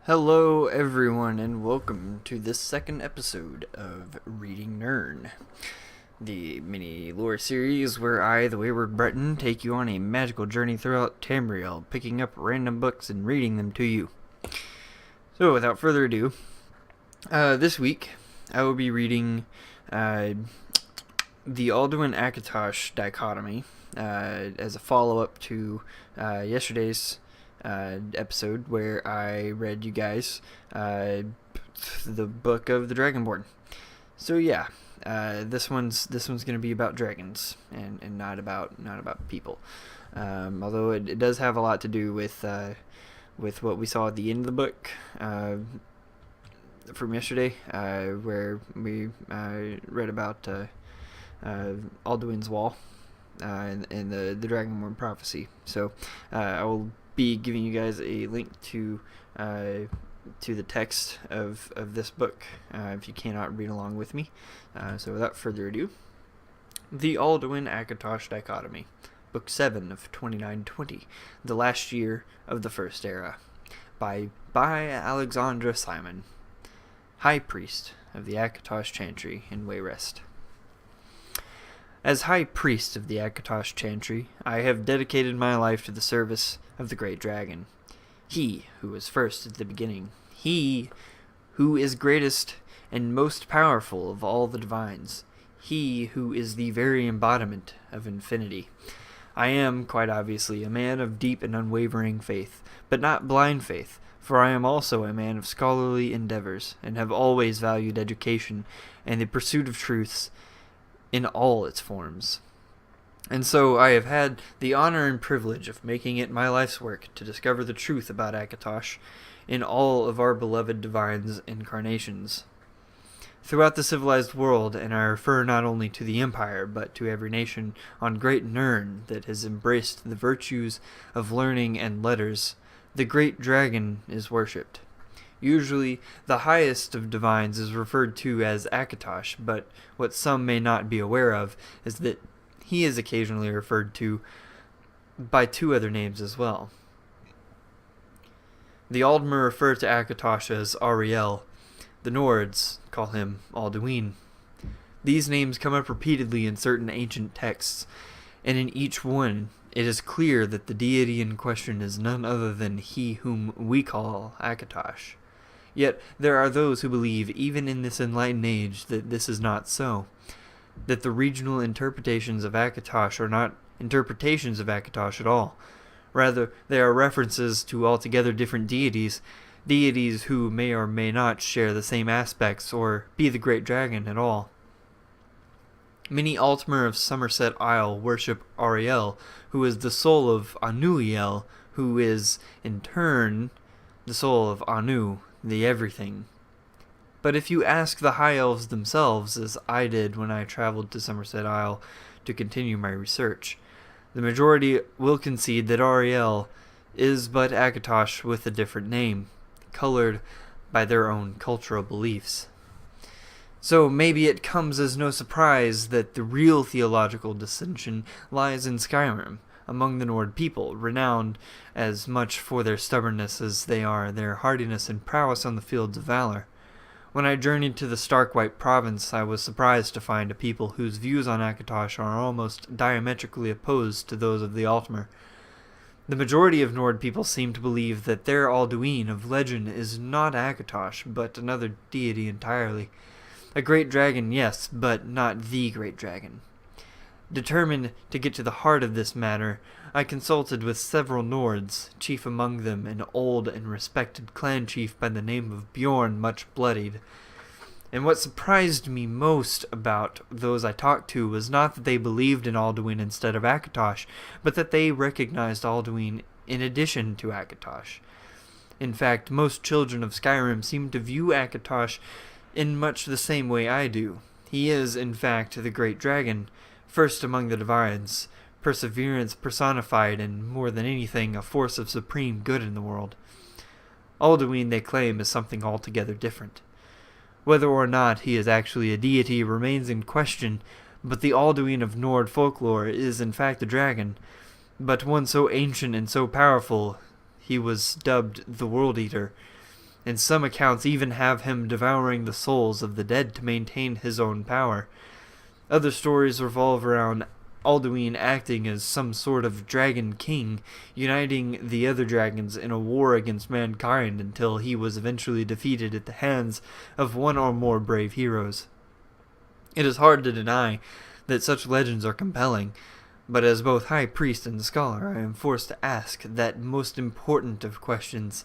Hello, everyone, and welcome to this second episode of Reading Nirn, the mini lore series where I, the Wayward Breton, take you on a magical journey throughout Tamriel, picking up random books and reading them to you. So, without further ado, this week I will be reading the Alduin and Akatosh Dichotomy as a follow-up to yesterday's episode where I read you guys the book of the Dragonborn. So yeah, this one's gonna be about dragons and not about people. Although it does have a lot to do with what we saw at the end of the book from yesterday, where we read about Alduin's Wall and the Dragonborn prophecy. So I will be giving you guys a link to the text of this book if you cannot read along with me. So without further ado, the Alduin and Akatosh Dichotomy, Book 7 of 2920, The Last Year of the First Era, by Alexandra Simon, High Priest of the Akatosh Chantry in Wayrest. As High Priest of the Akatosh Chantry, I have dedicated my life to the service of the Great Dragon. He who was first at the beginning. He who is greatest and most powerful of all the divines. He who is the very embodiment of infinity. I am, quite obviously, a man of deep and unwavering faith, but not blind faith, for I am also a man of scholarly endeavors, and have always valued education and the pursuit of truths in all its forms. And so I have had the honor and privilege of making it my life's work to discover the truth about Akatosh in all of our beloved divines' incarnations. Throughout the civilized world, and I refer not only to the Empire, but to every nation on Great Nirn that has embraced the virtues of learning and letters, the Great Dragon is worshipped. Usually, the highest of divines is referred to as Akatosh, but what some may not be aware of is that he is occasionally referred to by two other names as well. The Aldmer refer to Akatosh as Ariel. The Nords call him Alduin. These names come up repeatedly in certain ancient texts, and in each one it is clear that the deity in question is none other than he whom we call Akatosh. Yet there are those who believe, even in this enlightened age, that this is not so. That the regional interpretations of Akatosh are not interpretations of Akatosh at all. Rather, they are references to altogether different deities, deities who may or may not share the same aspects or be the great dragon at all. Many Altmer of Somerset Isle worship Ariel, who is the soul of Anuiel, who is, in turn, the soul of Anu, the everything. But if you ask the High Elves themselves, as I did when I traveled to Somerset Isle to continue my research, the majority will concede that Ariel is but Akatosh with a different name, colored by their own cultural beliefs. So maybe it comes as no surprise that the real theological dissension lies in Skyrim, among the Nord people, renowned as much for their stubbornness as they are their hardiness and prowess on the fields of valor. When I journeyed to the Stark-White province, I was surprised to find a people whose views on Akatosh are almost diametrically opposed to those of the Altmer. The majority of Nord people seem to believe that their Alduin of legend is not Akatosh, but another deity entirely. A great dragon, yes, but not the great dragon. Determined to get to the heart of this matter, I consulted with several Nords, chief among them an old and respected clan chief by the name of Bjorn Much-Bloodied. And what surprised me most about those I talked to was not that they believed in Alduin instead of Akatosh, but that they recognized Alduin in addition to Akatosh. In fact, most children of Skyrim seem to view Akatosh in much the same way I do. He is, in fact, the great dragon, first among the divines, perseverance personified, and more than anything, a force of supreme good in the world. Alduin, they claim, is something altogether different. Whether or not he is actually a deity remains in question, but the Alduin of Nord folklore is in fact a dragon, but one so ancient and so powerful he was dubbed the World Eater, and some accounts even have him devouring the souls of the dead to maintain his own power. Other stories revolve around Alduin acting as some sort of dragon king, uniting the other dragons in a war against mankind until he was eventually defeated at the hands of one or more brave heroes. It is hard to deny that such legends are compelling, but as both high priest and scholar, I am forced to ask that most important of questions: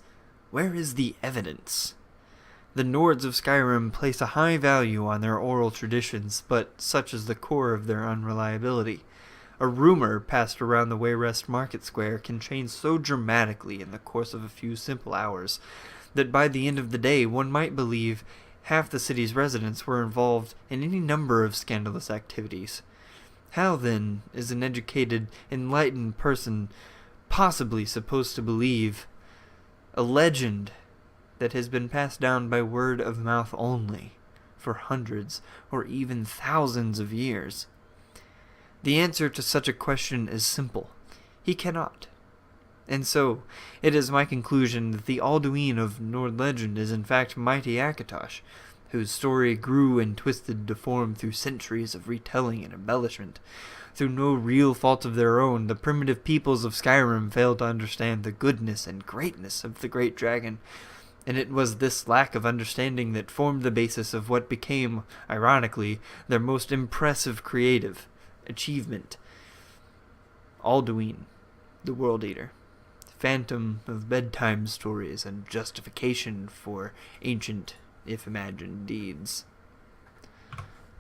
where is the evidence? The Nords of Skyrim place a high value on their oral traditions, but such is the core of their unreliability. A rumor passed around the Wayrest Market Square can change so dramatically in the course of a few simple hours that by the end of the day one might believe half the city's residents were involved in any number of scandalous activities. How, then, is an educated, enlightened person possibly supposed to believe a legend that has been passed down by word of mouth only for hundreds or even thousands of years? The answer to such a question is simple. He cannot. And so, it is my conclusion that the Alduin of Nord legend is in fact mighty Akatosh, whose story grew and twisted to form through centuries of retelling and embellishment. Through no real fault of their own, the primitive peoples of Skyrim failed to understand the goodness and greatness of the great dragon, and it was this lack of understanding that formed the basis of what became, ironically, their most impressive creative achievement: Alduin, the World Eater, phantom of bedtime stories and justification for ancient, if imagined, deeds.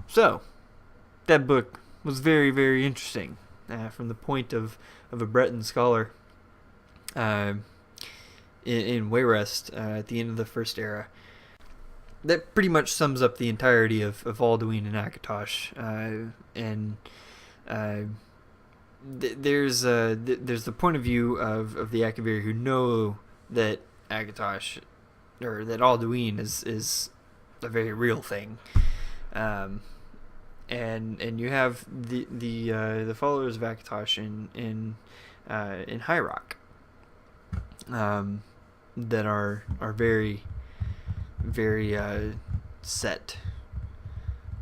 So, that book was very, very interesting from the point of a Breton scholar in Wayrest at the end of the First Era. That pretty much sums up the entirety of Alduin and Akatosh, there's the point of view of the Akaviri who know that Akatosh, or that Alduin is a very real thing, and you have the followers of Akatosh in High Rock, that are very, very set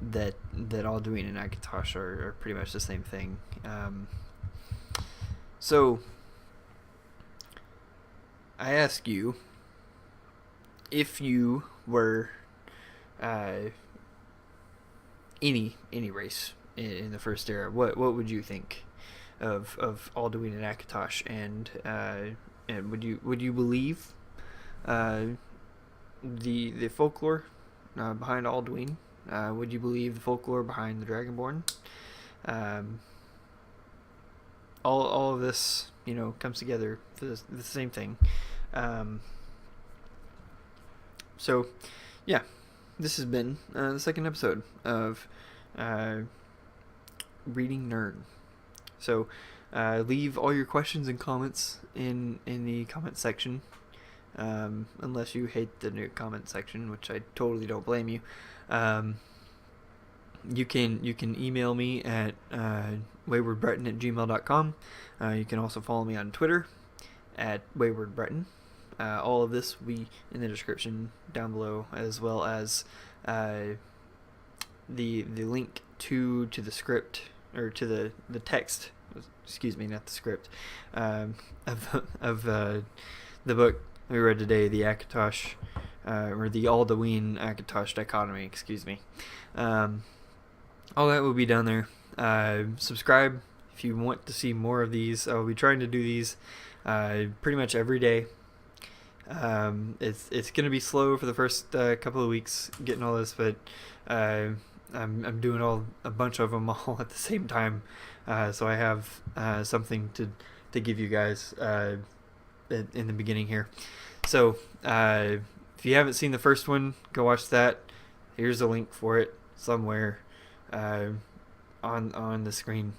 that Alduin and Akatosh are pretty much the same thing. So I ask you, if you were any race in the First Era, what would you think of Alduin and Akatosh, and would you believe the folklore behind Alduin? Would you believe the folklore behind the Dragonborn? All of this, comes together for the same thing. So, yeah, this has been the second episode of Reading Nirn. So, leave all your questions and comments in the comment section, unless you hate the new comment section, which I totally don't blame you. You can email me at waywardbreton@gmail.com. You can also follow me on Twitter at waywardbreton. All of this will be in the description down below, as well as the link to the script, or to the text. Excuse me, not the script. Of the book we read today, the Akatosh, or the Alduin Akatosh Dichotomy. Excuse me. All that will be down there. Subscribe if you want to see more of these. I'll be trying to do these pretty much every day. It's gonna be slow for the first couple of weeks getting all this, but I'm doing a bunch of them all at the same time, so I have something to give you guys in the beginning here. So if you haven't seen the first one, go watch that. Here's a link for it somewhere on the screen,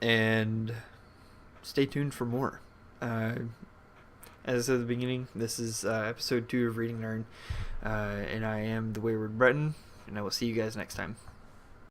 and stay tuned for more. As I said at the beginning, this is episode 2 of Reading Nirn, and I am the Wayward Breton, and I will see you guys next time.